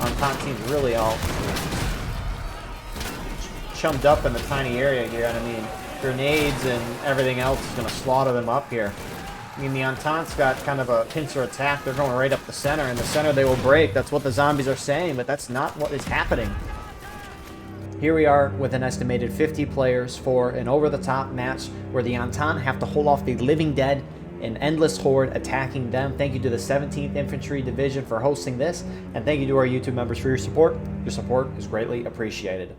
Entente Team's really all chummed up in the tiny area here, and I mean, grenades and everything else is going to slaughter them up here. I mean, the Entente's got kind of a pincer attack. They're going right up the center. In the center, they will break. That's what the zombies are saying, but that's not what is happening. Here we are with an estimated 50 players for an over-the-top match where the Entente have to hold off the Living Dead, an endless horde attacking them. Thank you to the 17th Infantry Division for hosting this, and thank you to our YouTube members for your support. Your support is greatly appreciated.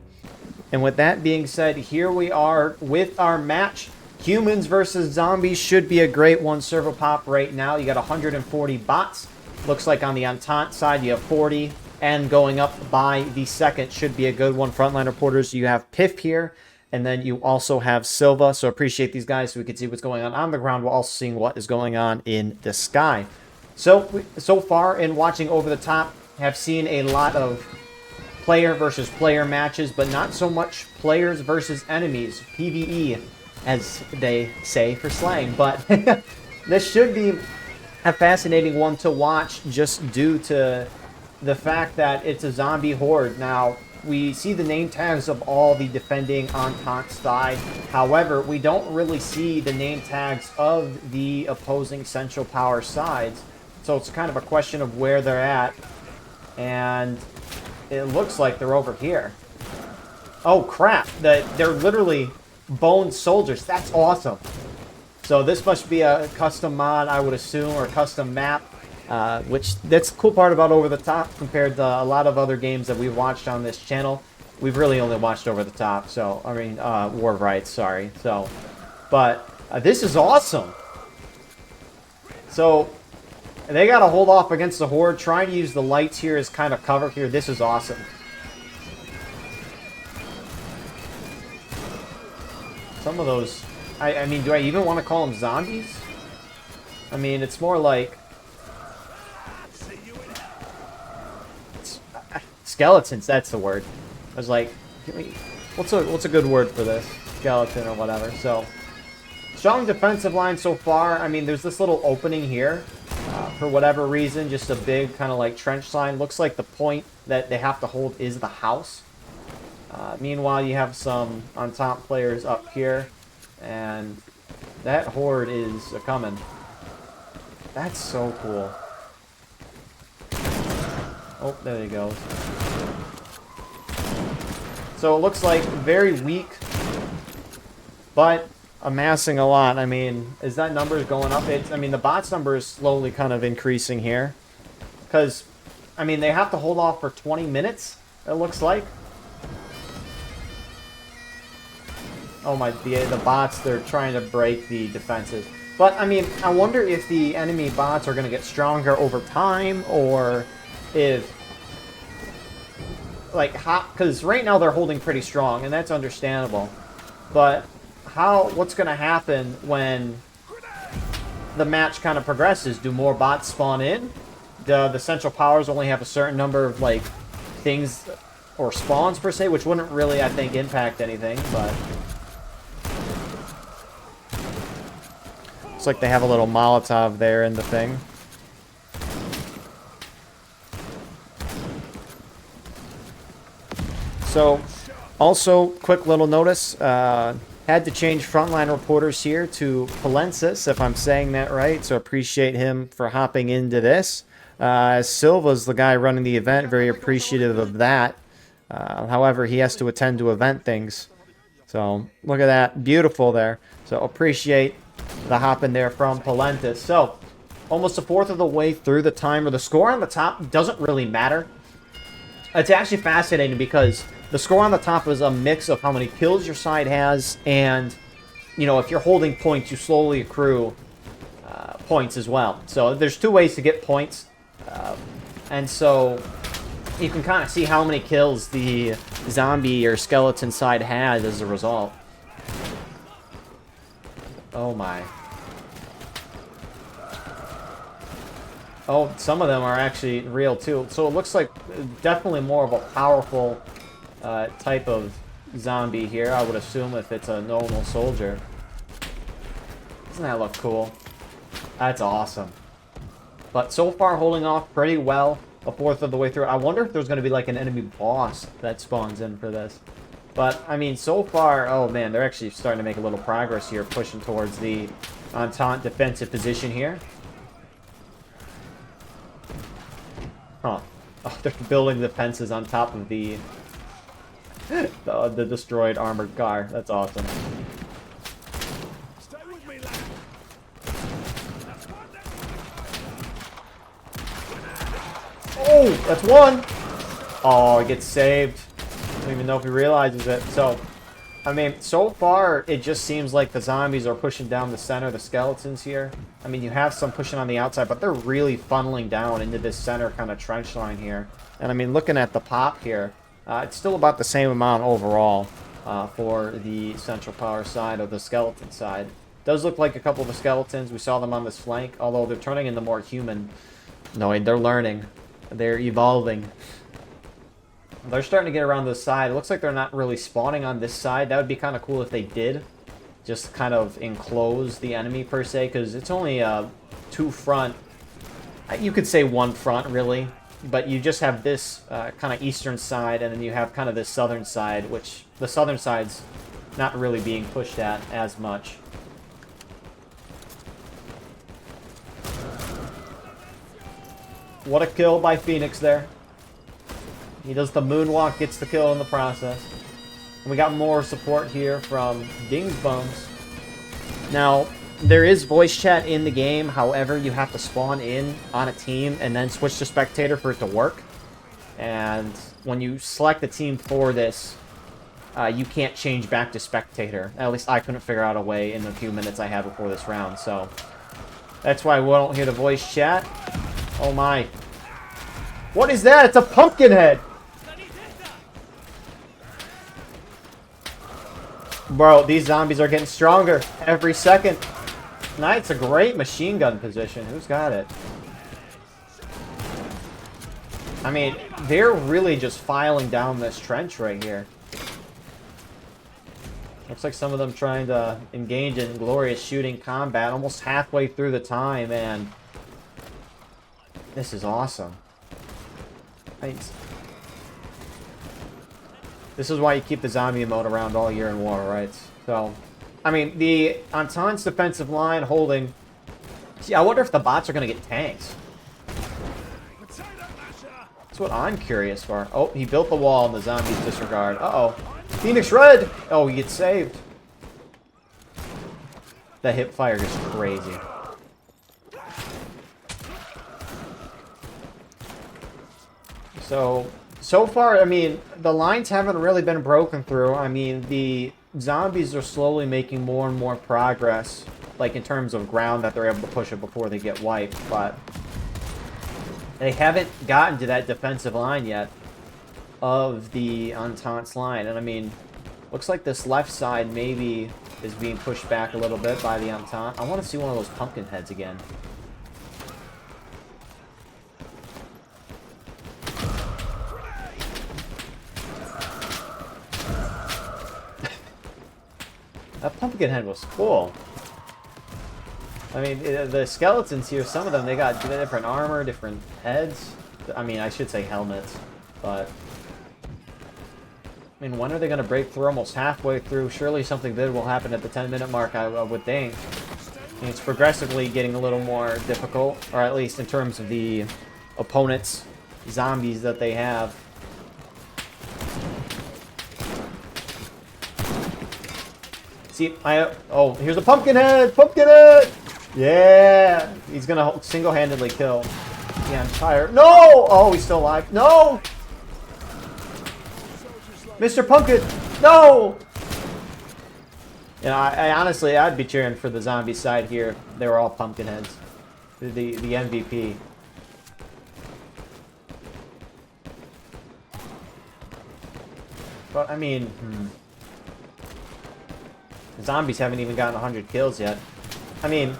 And with that being said, here we are with our match. Humans versus zombies should be a great one. Server pop right now. You got 140 bots. Looks like on the Entente side you have 40. And going up by the second should be a good one. Frontline reporters, you have Piff here. And then you also have Silva. So appreciate these guys so we can see what's going on the ground while also seeing what is going on in the sky. So far in watching Over the Top, have seen a lot of player versus player matches, but not so much players versus enemies. PvE, as they say for slang. But this should be a fascinating one to watch just due to the fact that it's a zombie horde. Now, we see the name tags of all the defending Entente side. However, we don't really see the name tags of the opposing Central Power sides. So it's kind of a question of where they're at. And it looks like they're over here. Oh, crap. They're literally bone soldiers. That's awesome. So this must be a custom mod, I would assume, or a custom map. Which, that's the cool part about Over the Top compared to a lot of other games that we've watched on this channel. We've really only watched Over the Top, so, I mean, War of Rights, sorry. So, but this is awesome. So, they got to hold off against the horde. Trying to use the lights here as kind of cover here. This is awesome. Some of those, I mean, do I even want to call them zombies? I mean, it's more like skeletons, that's the word. I was like, what's a good word for this? Skeleton or whatever. So, strong defensive line so far. I mean, there's this little opening here. For whatever reason, just a big kind of like trench line. Looks like the point that they have to hold is the house. Meanwhile, you have some Entente players up here. And that horde is coming. That's so cool. Oh, there he goes. So it looks like very weak, but amassing a lot. I mean, is that number going up? I mean, the bots number is slowly kind of increasing here. Because, I mean, they have to hold off for 20 minutes, it looks like. Oh my, the bots, they're trying to break the defenses. But, I mean, I wonder if the enemy bots are going to get stronger over time, or if, like, because right now they're holding pretty strong, and that's understandable. But what's going to happen when the match kind of progresses? Do more bots spawn in? Do the Central Powers only have a certain number of, like, things or spawns, per se, which wouldn't really, I think, impact anything, but looks like they have a little Molotov there in the thing. So, also, quick little notice, had to change frontline reporters here to Palensis, if I'm saying that right, so appreciate him for hopping into this. Silva's the guy running the event, very appreciative of that. However, he has to attend to event things. So, look at that, beautiful there. So, appreciate the hop in there from Palentis. So, almost a fourth of the way through the timer. The score on the top doesn't really matter. It's actually fascinating because the score on the top is a mix of how many kills your side has, and, you know, if you're holding points, you slowly accrue points as well. So there's two ways to get points, and so you can kind of see how many kills the zombie or skeleton side had as a result. Oh my. Oh, some of them are actually real too. So it looks like definitely more of a powerful type of zombie here, I would assume, if it's a normal soldier. Doesn't that look cool? That's awesome. But so far holding off pretty well. a fourth of the way through. I wonder if there's going to be like an enemy boss that spawns in for this. But, I mean, so far, oh man, they're actually starting to make a little progress here, pushing towards the Entente defensive position here. Huh. Oh, they're building the fences on top of the the destroyed armored car. That's awesome. Stay with me, lad. Oh, that's one. Oh, it gets saved. I don't even know if he realizes it. So, I mean, so far, it just seems like the zombies are pushing down the center, the skeletons here. I mean, you have some pushing on the outside, but they're really funneling down into this center kind of trench line here. And I mean, looking at the pop here, it's still about the same amount overall for the central power side or the skeleton side. Does look like a couple of the skeletons. We saw them on this flank, although they're turning into more human. No, they're learning. They're evolving. They're starting to get around this side. It looks like they're not really spawning on this side. That would be kind of cool if they did. Just kind of enclose the enemy, per se, because it's only two front. You could say one front, really. But you just have this kind of eastern side, and then you have kind of this southern side, which the southern side's not really being pushed at as much. What a kill by Phoenix there. He does the moonwalk, gets the kill in the process. And we got more support here from Dingsbums. Now, there is voice chat in the game. However, you have to spawn in on a team and then switch to spectator for it to work. And when you select the team for this, you can't change back to spectator. At least I couldn't figure out a way in the few minutes I had before this round. So that's why we don't hear the voice chat. Oh my. What is that? It's a pumpkin head! Bro, these zombies are getting stronger every second. Knight's a great machine gun position. Who's got it? I mean, they're really just filing down this trench right here. Looks like some of them trying to engage in glorious shooting combat almost halfway through the time, and this is awesome. This is why you keep the zombie mode around all year in war, right? So, I mean, the Entente's defensive line holding... See, I wonder if the bots are going to get tanks. That's what I'm curious for. Oh, he built the wall and the zombies disregard. Uh-oh. Phoenix Red! Oh, he gets saved. That hip fire is crazy. So far, I mean, the lines haven't really been broken through. I mean, the zombies are slowly making more and more progress, like in terms of ground that they're able to push it before they get wiped, but they haven't gotten to that defensive line yet of the Entente's line. And I mean, looks like this left side maybe is being pushed back a little bit by the Entente. I want to see one of those pumpkin heads again. That pumpkin head was cool. I mean, the skeletons here, some of them, they got different armor, different heads. I mean, I should say helmets, but... I mean, when are they going to break through? Almost halfway through. Surely something good will happen at the 10-minute mark, I would think. I mean, it's progressively getting a little more difficult, or at least in terms of the opponents, zombies that they have. See, oh, here's a pumpkin head! Pumpkin head! Yeah! He's gonna single-handedly kill the entire... No! Oh, he's still alive. No! Mr. Pumpkin! No! You know, I honestly, I'd be cheering for the zombie side here. They were all pumpkin heads. The MVP. But, I mean... The zombies haven't even gotten 100 kills yet. I mean,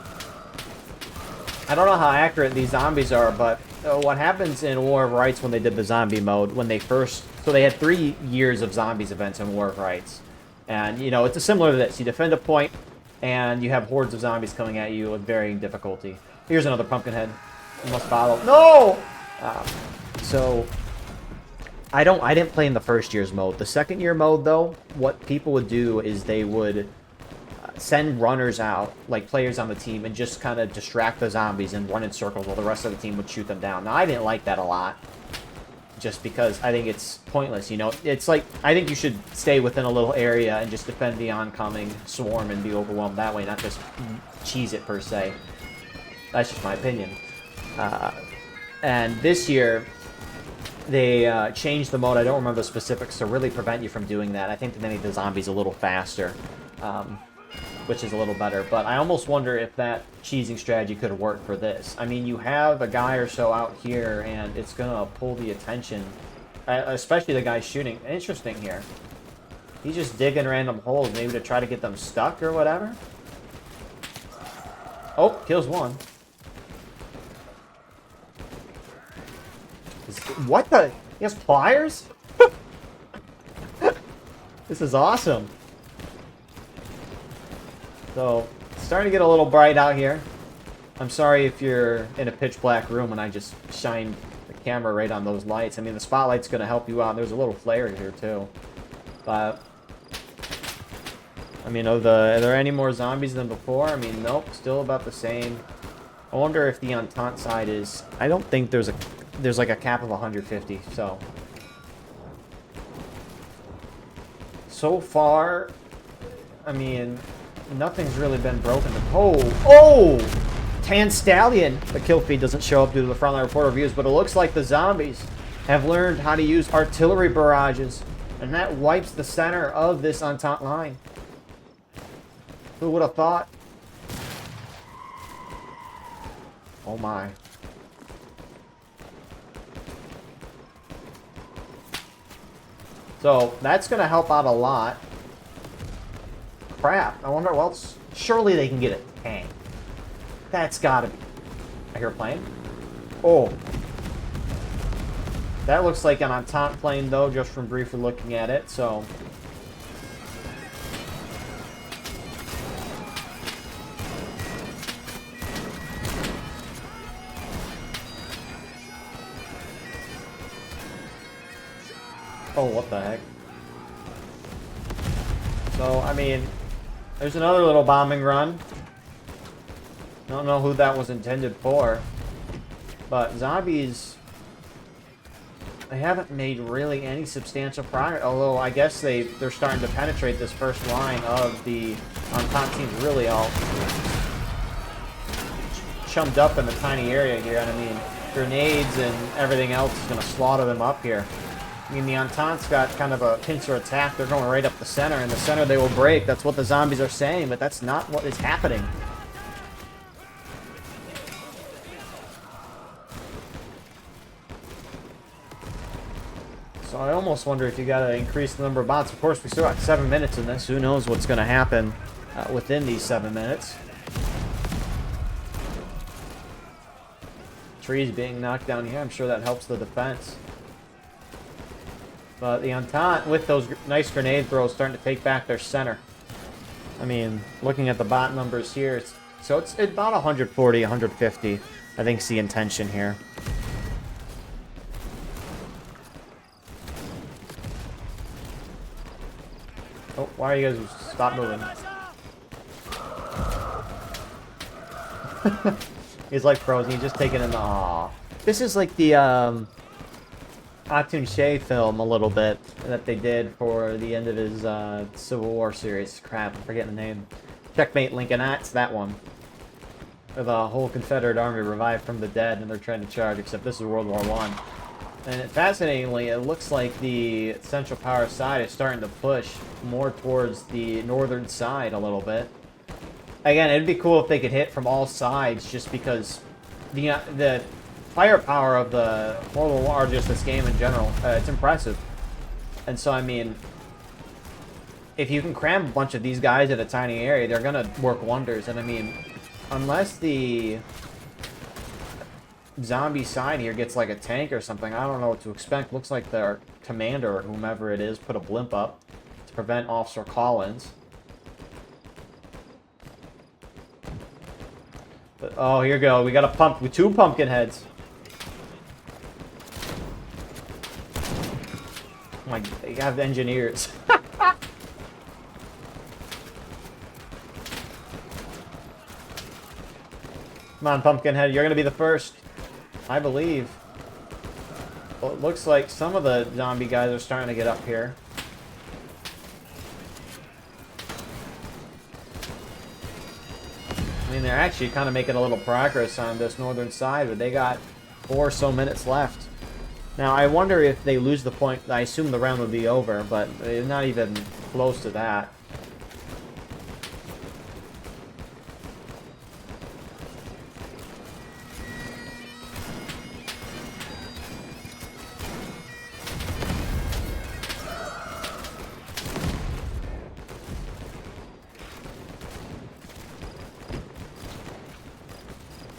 I don't know how accurate these zombies are, but what happens in War of Rights when they did the zombie mode, when they first... So they had 3 years of zombies events in War of Rights. And, you know, it's similar to this. You defend a point, and you have hordes of zombies coming at you with varying difficulty. Here's another pumpkin head. You must follow. No! So I didn't play in the first year's mode. The second year mode, though, what people would do is they would send runners out, like players on the team, and just kind of distract the zombies and run in circles while the rest of the team would shoot them down. Now, I didn't like that a lot, just because I think it's pointless, you know? It's like, I think you should stay within a little area and just defend the oncoming swarm and be overwhelmed that way, not just cheese it, per se. That's just my opinion. And this year, they changed the mode. I don't remember the specifics to really prevent you from doing that. I think they made the zombies a little faster, which is a little better. But I almost wonder if that cheesing strategy could work for this. I mean, you have a guy or so out here, and it's going to pull the attention, especially the guy shooting. Interesting here. He's just digging random holes, maybe to try to get them stuck or whatever. Oh, kills one. What the? He has pliers? This is awesome. So, it's starting to get a little bright out here. I'm sorry if you're in a pitch black room and I just shined the camera right on those lights. I mean, the spotlight's going to help you out. There's a little flare here, too. But, I mean, are there any more zombies than before? I mean, nope, still about the same. I wonder if the Entente side is... I don't think there's like a cap of 150, so far, I mean, nothing's really been broken. Oh! Tan Stallion! The kill feed doesn't show up due to the frontline report reviews, but it looks like the zombies have learned how to use artillery barrages, and that wipes the center of this Entente line. Who would have thought? Oh my. So, that's going to help out a lot. Crap. I wonder what else. Surely they can get a tank. That's got to be. I hear a plane. Oh. That looks like an Entente plane, though, just from briefly looking at it, so... Oh, what the heck. So, I mean, there's another little bombing run. Don't know who that was intended for. But zombies, they haven't made really any substantial progress. Although, I guess they're starting to penetrate this first line of the Entente teams really all chummed up in the tiny area here. And I mean, grenades and everything else is going to slaughter them up here. I mean, the Entente's got kind of a pincer attack. They're going right up the center. In the center, they will break. That's what the zombies are saying, but that's not what is happening. So I almost wonder if you got to increase the number of bots. Of course, we still got 7 minutes in this. Who knows what's going to happen within these 7 minutes. Trees being knocked down here. I'm sure that helps the defense. But the Entente, with those nice grenade throws, starting to take back their center. I mean, looking at the bot numbers here, it's about 140, 150, I think, is the intention here. Oh, why are you guys stop moving? He's like frozen. He's just taking in the... Aww. This is like the, Atun Shea film a little bit that they did for the end of his Civil War series. Crap, I'm forgetting the name. Checkmate Lincoln, that's that one. Where the whole Confederate army revived from the dead and they're trying to charge, except this is World War I. And fascinatingly, it looks like the Central Power side is starting to push more towards the northern side a little bit. Again, it'd be cool if they could hit from all sides, just because the firepower of the World War, or just this game in general, it's impressive. And so, I mean, if you can cram a bunch of these guys in a tiny area, they're going to work wonders. And I mean, unless the zombie side here gets like a tank or something, I don't know what to expect. Looks like their commander, or whomever it is, put a blimp up to prevent Officer Collins. But, oh, here we go. We got a pump with 2 pumpkin heads. Like, they have engineers. Come on, Pumpkinhead, you're gonna be the first. I believe. Well, it looks like some of the zombie guys are starting to get up here. I mean, they're actually kind of making a little progress on this northern side, but they got 4 or so minutes left. Now, I wonder if they lose the point. I assume the round would be over, but they're not even close to that.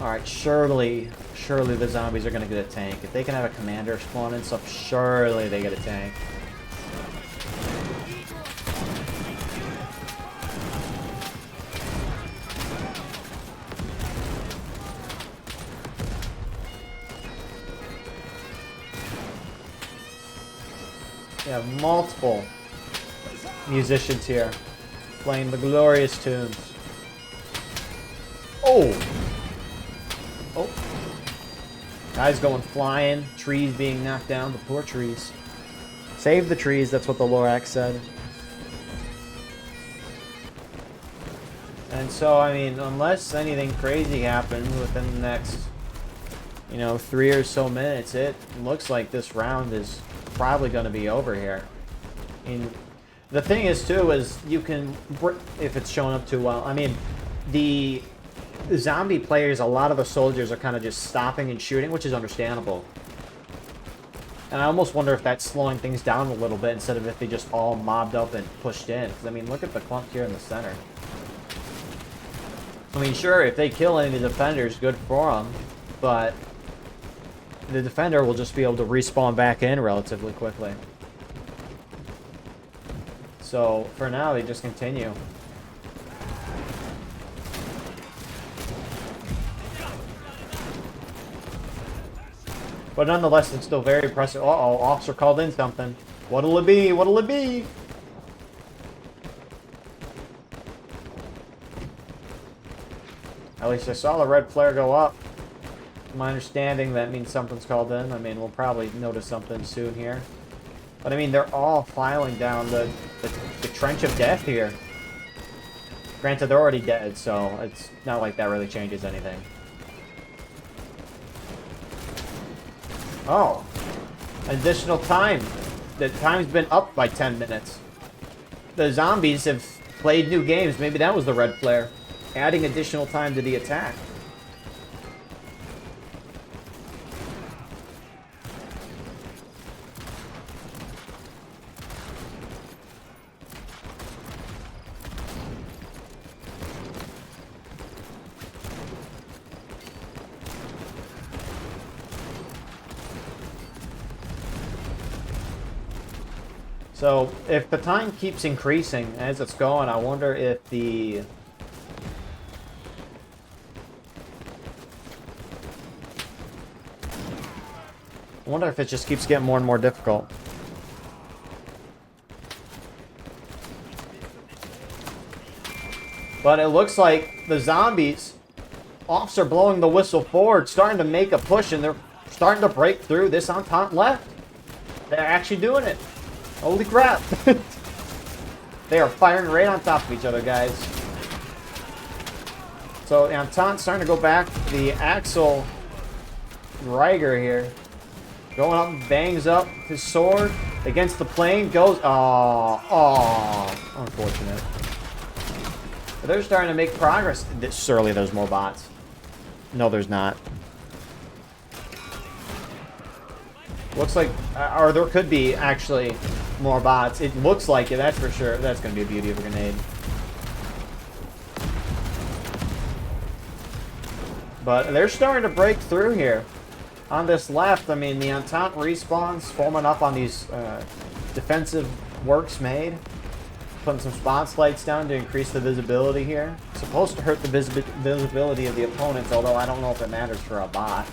Alright, surely the zombies are going to get a tank. If they can have a commander spawn and stuff, surely they get a tank. We have multiple musicians here playing the glorious tunes. Oh! Oh. Guys going flying, trees being knocked down, the poor trees. Save the trees, that's what the Lorax said. And so, I mean, unless anything crazy happens within the next, 3 or so minutes, it looks like this round is probably going to be over here. I mean, the thing is, too, is you can, if it's showing up too well, I mean, the zombie players, a lot of the soldiers are kind of just stopping and shooting, which is understandable. And I almost wonder if that's slowing things down a little bit instead of if they just all mobbed up and pushed in. Because, I mean, look at the clump here in the center. I mean, sure, if they kill any of the defenders, good for them. But the defender will just be able to respawn back in relatively quickly. So, for now, they just continue. But nonetheless, it's still very impressive. Uh-oh, officer called in something. What'll it be? What'll it be? At least I saw the red flare go up. My understanding, that means something's called in. I mean, we'll probably notice something soon here. But I mean, they're all filing down the trench of death here. Granted, they're already dead, so it's not like that really changes anything. Oh, additional time. The time's been up by 10 minutes. The zombies have played new games. Maybe that was the red flare. Adding additional time to the attack. So, if the time keeps increasing as it's going, I wonder if the... I wonder if it just keeps getting more and more difficult. But it looks like the zombies, officer blowing the whistle forward, starting to make a push, and they're starting to break through this Entente left. They're actually doing it. Holy crap! They are firing right on top of each other, guys. So Entente's starting to go back. The Axel Riger here, going up, bangs up his sword against the plane, goes. Oh, unfortunate. But they're starting to make progress. Surely there's more bots. No, there's not. Looks like, or there could be actually more bots. It looks like it, that's for sure. That's going to be a beauty of a grenade. But they're starting to break through here. On this left, I mean, the Entente respawns, forming up on these defensive works made. Putting some spotlights down to increase the visibility here. It's supposed to hurt the visibility of the opponents, although I don't know if it matters for a bot.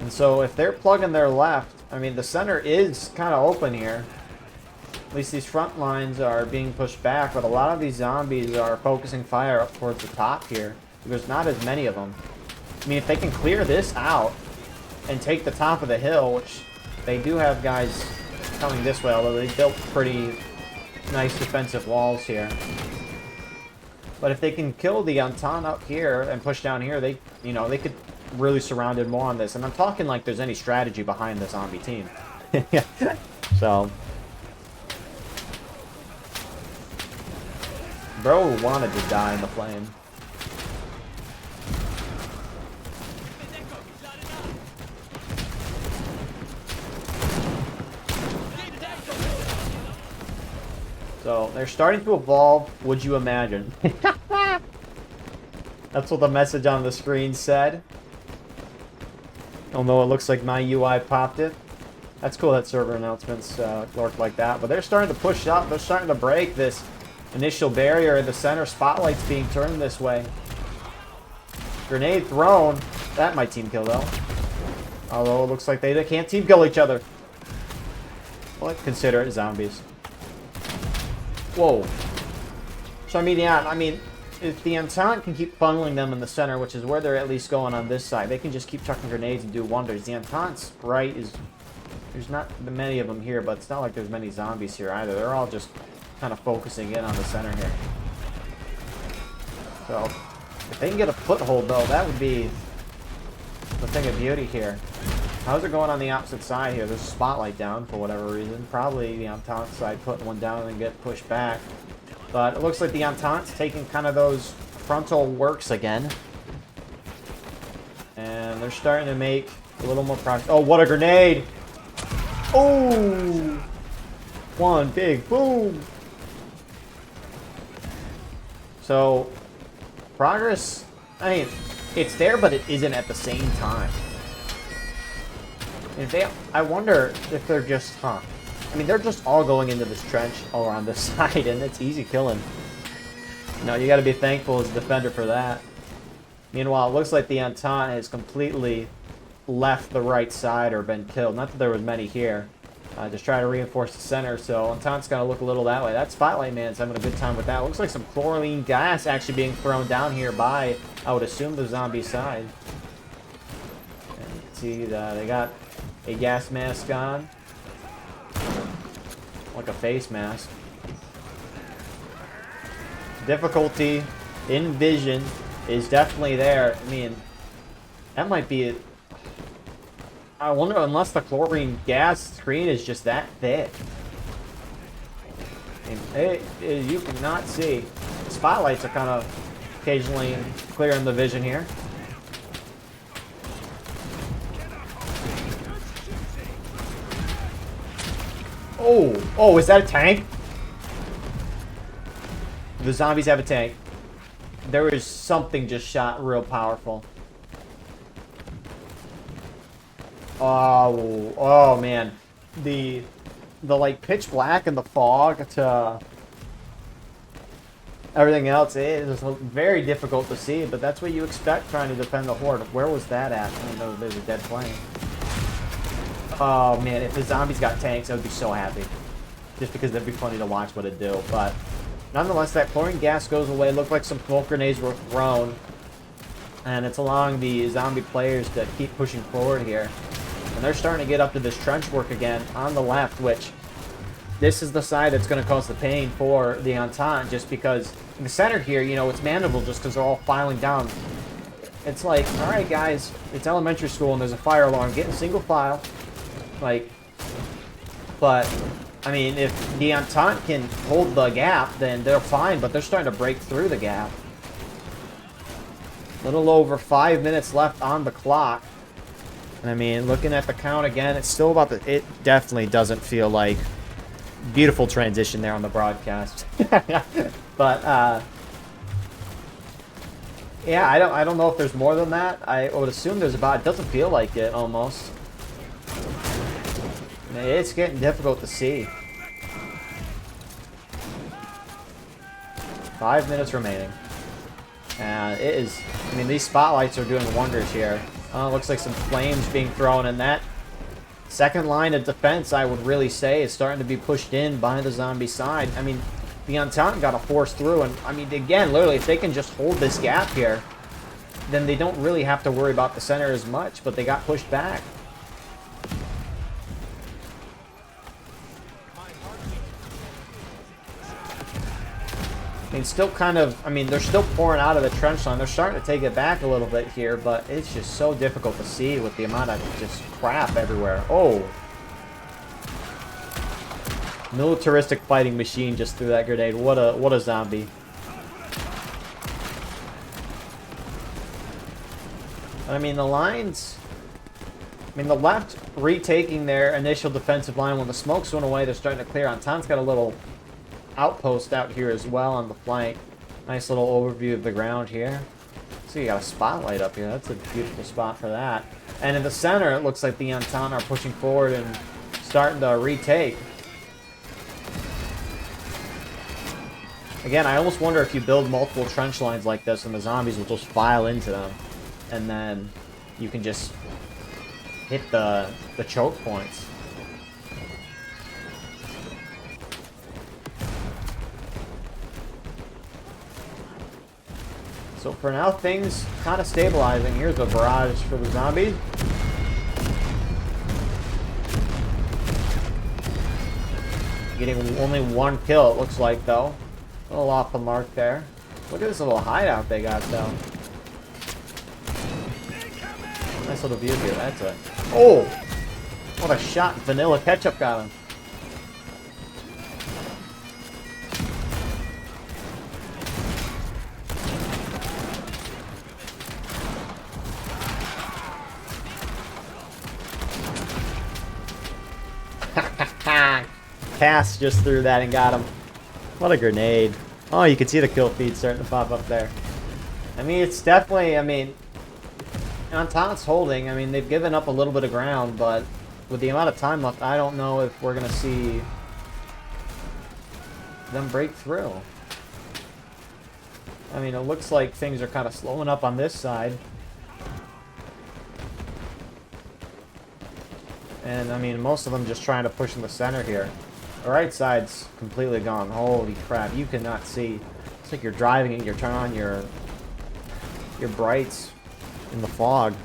And so if they're plugging their left, I mean, the center is kind of open here. At least these front lines are being pushed back, but a lot of these zombies are focusing fire up towards the top here. There's not as many of them. I mean, if they can clear this out and take the top of the hill, which they do have guys coming this way, although they built pretty nice defensive walls here. But if they can kill the Entente up here and push down here, they could really surround it more on this. And I'm talking like there's any strategy behind the zombie team. So, bro wanted to die in the flame. So, they're starting to evolve, would you imagine? That's what the message on the screen said. Although it looks like my UI popped it. That's cool that server announcements work like that. But they're starting to push up. They're starting to break this initial barrier. The center spotlight's being turned this way. Grenade thrown. That might team kill, though. Although it looks like they can't team kill each other. Well, consider it zombies. Whoa. So, I mean, yeah, if the Entente can keep funneling them in the center, which is where they're at least going on this side, they can just keep chucking grenades and do wonders. The Entente's right is... There's not many of them here, but it's not like there's many zombies here either. They're all just kind of focusing in on the center here. So, if they can get a foothold, though, that would be the thing of beauty here. How's it going on the opposite side here? There's a spotlight down for whatever reason. Probably the Entente side putting one down and get pushed back. But it looks like the Entente's taking kind of those frontal works again. And they're starting to make a little more progress. Oh, what a grenade! Oh! One big boom! So, progress, I mean, it's there, but it isn't at the same time. I wonder if they're just, I mean, they're just all going into this trench all around this side, and it's easy killing. No, you got to be thankful as a defender for that. Meanwhile, it looks like the Entente has completely left the right side or been killed. Not that there was many here. Just try to reinforce the center, so Entente's got to look a little that way. That Spotlight Man's having a good time with that. Looks like some chlorine gas actually being thrown down here by, I would assume, the zombie side. And you can see they got a gas mask on. Like a face mask. Difficulty in vision is definitely there. I mean, that might be it. I wonder, unless the chlorine gas screen is just that thick. And you cannot see. The spotlights are kind of occasionally clearing the vision here. Oh, is that a tank? The zombies have a tank. There is something just shot real powerful. Oh man. The like pitch black and the fog to everything else, it is very difficult to see, but that's what you expect trying to defend the horde. Where was that at? I mean, there's a dead plane. Oh man, if the zombies got tanks, I would be so happy. Just because that'd be funny to watch what it'd do. But nonetheless, that chlorine gas goes away. Looked like some smoke grenades were thrown. And it's allowing the zombie players to keep pushing forward here. And they're starting to get up to this trench work again on the left, which this is the side that's going to cause the pain for the Entente, just because in the center here, you know, it's manageable just because they're all filing down. It's like, all right, guys, it's elementary school and there's a fire alarm. Get in single file. Like, but, I mean, if the Entente can hold the gap, then they're fine, but they're starting to break through the gap. A little over 5 minutes left on the clock. And I mean, looking at the count again, it's still about the... It definitely doesn't feel like... Beautiful transition there on the broadcast. But, yeah, I don't know if there's more than that. I would assume there's about... It doesn't feel like it, almost. It's getting difficult to see. 5 minutes remaining. And it is... I mean, these spotlights are doing wonders here. Looks like some flames being thrown, and that second line of defense, I would really say, is starting to be pushed in by the zombie side. I mean, the Entente got to force through, and I mean, again, literally, if they can just hold this gap here, then they don't really have to worry about the center as much, but they got pushed back. I mean, still kind of, I mean, they're still pouring out of the trench line. They're starting to take it back a little bit here, but it's just so difficult to see with the amount of just crap everywhere. Oh. Militaristic fighting machine just threw that grenade. What a zombie. I mean, the lines... I mean, the left retaking their initial defensive line when the smokes went away. They're starting to clear. Entente's got a little outpost out here as well on the flank. Nice little overview of the ground here. So you got a spotlight up here. That's a beautiful spot for that. And in the center, it looks like the Entente are pushing forward and starting to retake. Again, I almost wonder if you build multiple trench lines like this and the zombies will just file into them. And then you can just hit the choke points. So for now, things kind of stabilizing. Here's a barrage for the zombies. Getting only one kill, it looks like, though. A little off the mark there. Look at this little hideout they got, though. Nice little view here. That's a... Oh! What a shot. Vanilla ketchup got him. Cass just threw that and got him. What a grenade. Oh, you can see the kill feed starting to pop up there. I mean, it's definitely, I mean, Entente's holding. I mean, they've given up a little bit of ground, but with the amount of time left, I don't know if we're going to see them break through. I mean, it looks like things are kind of slowing up on this side. And, I mean, most of them just trying to push in the center here. The right side's completely gone. Holy crap, you cannot see. It's like you're driving and you're turning on your brights in the fog.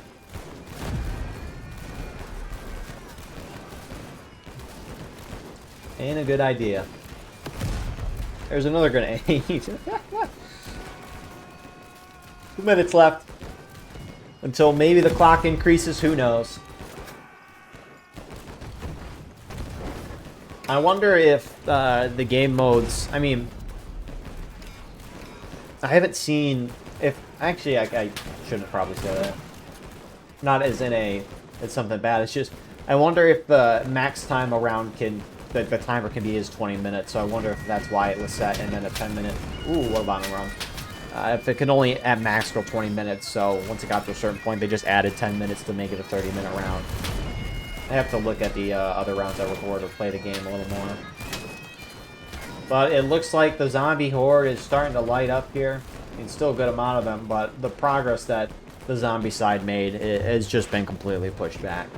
Ain't a good idea. There's another grenade. 2 minutes left. Until maybe the clock increases, who knows. I wonder if the game modes, I mean, I haven't seen, if, actually I shouldn't probably say that. Not as in it's something bad, it's just, I wonder if the max time around the timer can be 20 minutes, so I wonder if that's why it was set, and then a 10-minute, ooh, what about wrong? If it can only at max go 20 minutes, so once it got to a certain point, they just added 10 minutes to make it a 30-minute round. I have to look at the other rounds I record or play the game a little more. But it looks like the zombie horde is starting to light up here. I mean, still a good amount of them, but the progress that the zombie side made has just been completely pushed back.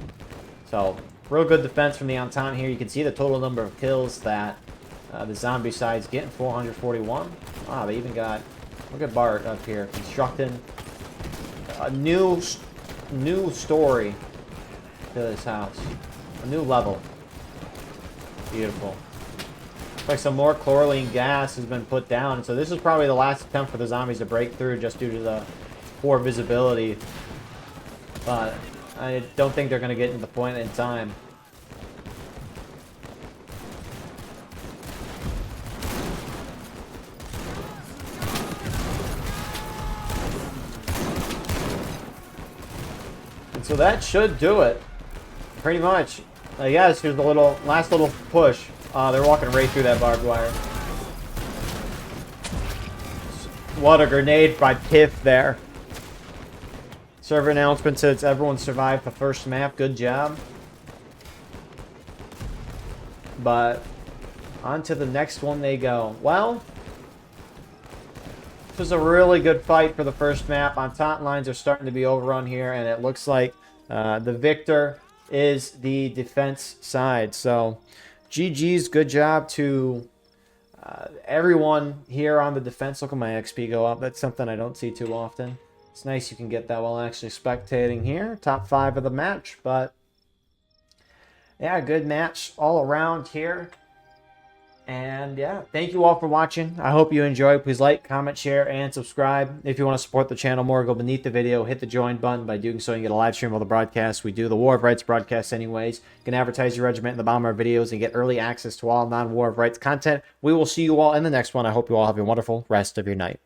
So, real good defense from the Entente here. You can see the total number of kills that the zombie side's getting, 441. Wow, they even got, look at Bart up here, constructing a new story to this house. A new level. Beautiful. Looks like some more chlorine gas has been put down. So this is probably the last attempt for the zombies to break through just due to the poor visibility. But I don't think they're going to get into the point in time. And so that should do it. Pretty much. Yes, here's the last little push. They're walking right through that barbed wire. What a grenade by Piff there. Server announcement says everyone survived the first map. Good job. But on to the next one they go. Well, This was a really good fight for the first map. Entente lines are starting to be overrun here, and it looks like the victor is the defense side. So, GG's, good job to everyone here on the defense. Look at my XP go up. That's something I don't see too often. It's nice you can get that while actually spectating here. Top 5 of the match, but yeah, good match all around here. And yeah, thank you all for watching. I hope you enjoyed. Please like, comment, share, and subscribe. If you want to support the channel more, go beneath the video, hit the join button. By doing so, you get a live stream of the broadcast. We do the War of Rights broadcast anyways. You can advertise your regiment in the bottom of our videos and get early access to all non-War of Rights content. We will see you all in the next one. I hope you all have a wonderful rest of your night.